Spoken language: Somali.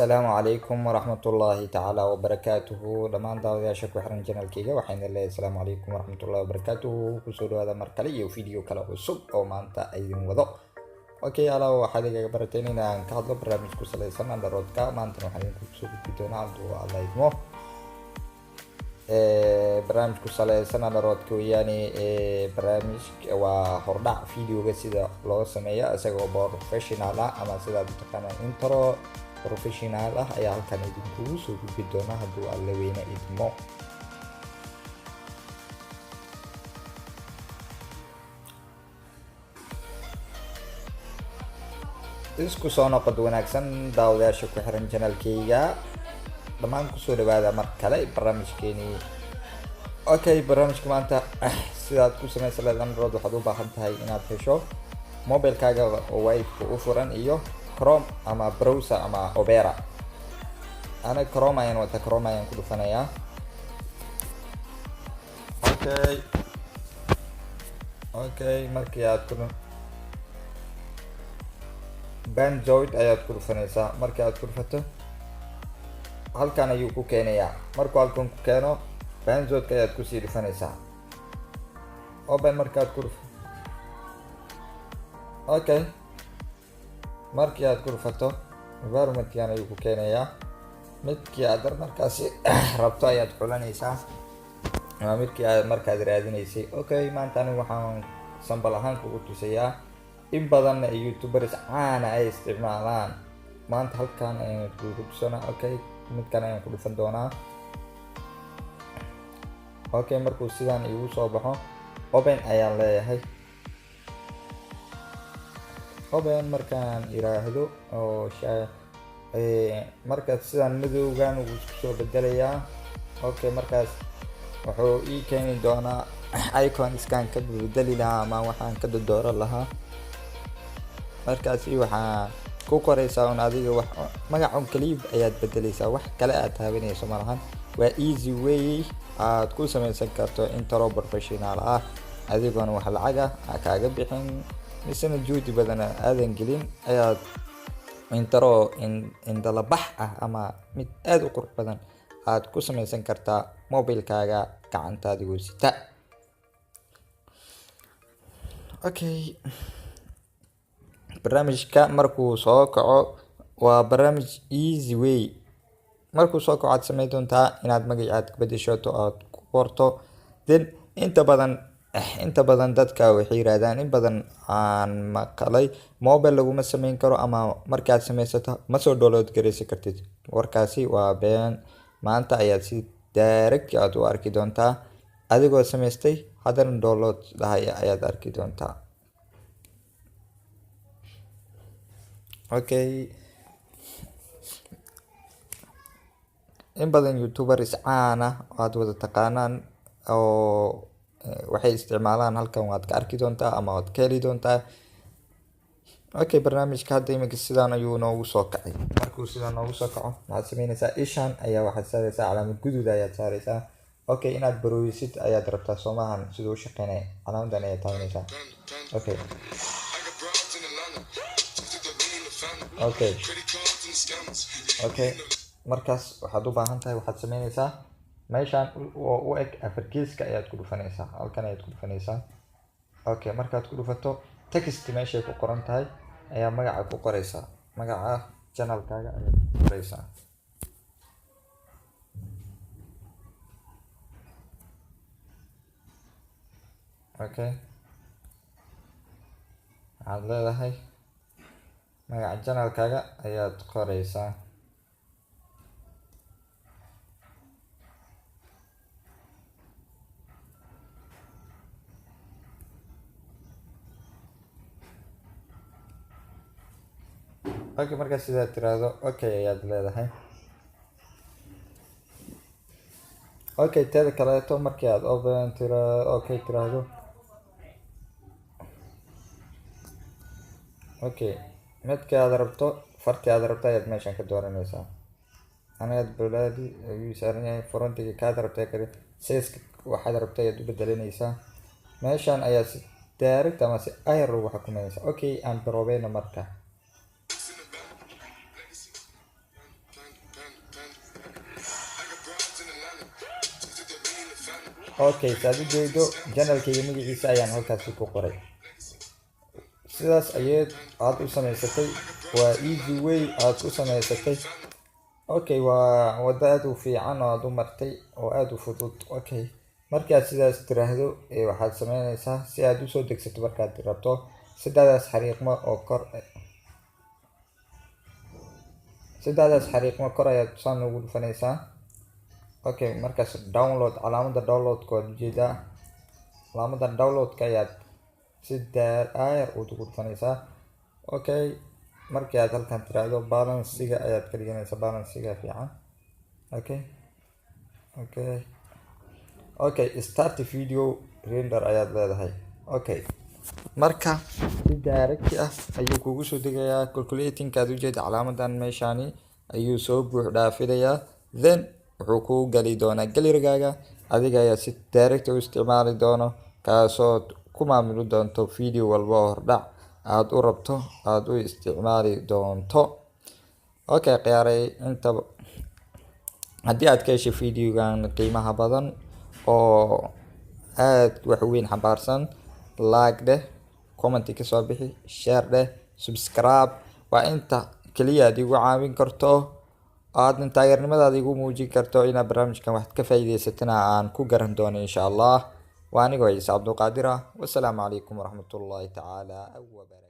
السلام عليكم ورحمة الله تعالى وبركاته دمان داودياشا ku xiran channelkayga waxaan leeyahay assalaamu calaykum waraxmatullahi wabarakaatuhu kusoo dhawaada mar kale iyo video kale cusub oo maanta idin wado okay ala waxaad iga barateen inaan ka hadlo barnaamij ku saleysan Android-ka maanta waxaan idinku soo gudbin doonaa hadduu alla idmo barnaamij ku saleysan Android-ka weeyaani barnaamijka waa hordhac videoga sida loo sameeyo isagoo professional ah ama sida aad taqaanaan intro professional ah ayaa halkan idinku soo gudbin doonaa hadduu alla weyna idmo isku soo noqod wanaagsan daawadayaasha ku xiran channelkayga dhamaan kusoo dhawaada mar kale barnaamijkeeni okay barnaamijka maanta sidaad ku samaysan lahayd Android waxaad u baahan tahay inaad hesho mobilkaaga oo wifi u furan iyo Chrome ama browser ama Opera ana Chrome ayaan wata Chrome ayaan ku dhufanayaa okay markii aad ku Banjoid ayaad ku dhufanaysaa markii aad ku dhufato halkan ayuu ku keenayaa markuu halkan ku keeno Banjoid ayaad ku sii dhufanaysaa open markaad ku dhufto okay markii aad ku dhufato environment-kan ayuu ku keenayaa midkii aad markaasi rabto ayaad xulanaysaa ama midkii aad markaad raadinaysay okay maanta anigu waxaan sample ahaan kugu tusayaa in badan YouTubers caana ay isticmaalaan maanta halkan ayaan kugu tusanaa okay midkan ayaan ku dhufan doonaa okay markuu sidaan igu soo baxo open ayaan leeyahay open markaan iraahdo oo markaas sidaan madowgan uu isku soo bedelayaa okay markaas wuxuu ii keeni doonaa icon iskaan ka bedeli lahaa ama waxaan ka dooran lahaa markaas waxaa ku qoraysaa on adiga wax magacan kaliya ayaad bedelaysaa wax kale aad taabanayso malahan waa easy way aad ku samaysan karto intro professional ah adigoona wax lacag ah kaaga bixin misana juhdi badan aadan gelin ayaad intro indala bax ah ama mid aad u qurux badan aad ku samaysan kartaa mobilkaaga gacantaada ugu sita okay barnaamijka markuu soo kaco waa barnaamij easy way markuu soo kaco aad sameyn doontaa inaad magacaad ka bedesho aad ku qorto then inta badan dadka waxay yiraahdaan in badan aan maqalay mobile laguma sameyn karo ama markaad sameysato ma soo download gareysan kartid warkaasi waa been maanta ayaad si direct aad u arki doontaa adigoo sameystay haddana download dhahay ayaad arki doontaa okay in badan YouTubers caana aad wada taqaanaan oo waxay isticmaalaan halkan waad ka arki doontaa ama waad ka heli doontaa okay barnaamijka hadda iminka sidaan ayuu noogu soo kacay markuu sidaan noogu soo kaco waxaad sameynaysaa ishaan ayaa waxaad saaraysaa calaamad guduud ayaad saaraysaa okay inaad barooyisid ayaad rabtaa soomahan siduu u shaqeynaya calaamadan ayaad taabanaysaa okay markaas waxaad u baahan tahay waxaad sameynaysaa meeshaan oo u eg afarkiiska ayaad ku dhufanaysaa halkan ayaad ku dhufanaysaa okay markaad ku dhufato text meeshay ku qoran tahay ayaa magaca ku qoraysaa magaca channelkaaga ayaad ku qoraysaa okay waxaad leedahay magaca channelkaaga ayaad qoraysaa okay markaas sidaad tiraahdo okay ayaad leedahay okay teeda kaleeto markii aad open okay tiraahdo okay midka aad rabto farti aad rabto ayaad meeshan ka dooranaysaa anaad balaadi ayuu saaran yahay frontiga kaad rabtay kale size waxaad rabtay ayaad u bedelinaysaa meeshan ayaa si direct ama si ayar ugu xukumaysaa okay aan probeyna marka okay saad u jeedo channelkayga magaciisa ayaan halkaasi ku qoray sidaas aad u samaysatay waa easy way aad u samaysatay okay waa wada aad u fiican oo aad u martay oo aad u fudud okay markaad sidaas tiraahdo waxaad samaynaysaa si aad u soo degsato markaad rabto sidaadaas xariiqmo kor ayaad saan ugu dhufanaysaa okay markaas download calaamada downloadka waad ujeedaa calaamada downloadka ayaad si daayar ugu dhufanaysaa okay markii aad halkan tiraahdo balansiga ayaad ka dhiganaysaa balansiga fiican okay start video render ayaad leedahay okay marka si direct ayuu kugu soo degayaa calculating aad u jeed calaamadan meeshani ayuu soo buux dhaafidayaa then wuxuu ku gali doonaa galerigaaga adiga ayaa si direct u isticmaali doono kaasoo ku maamuli doonto video walba oo hordhac aad u rabto aad u isticmaali doonto okay qiyaaray inta haddii aad ka heshay videogan qiimaha badan oo aad wax weyn xambaarsan like dheh comment ka soo bixi share dheh subscribe waa inta kaliya aad igu caawin karto aad taageernimadaada igu muujin karto inaad barnaamijkan wax ka faa'iidaysatana aan ku garan doono insha Allah waa anigoo Ciise Cabdulqaadir ah wassalaamu calaykum waraxmatullaahi tacaala wa barakaatuh.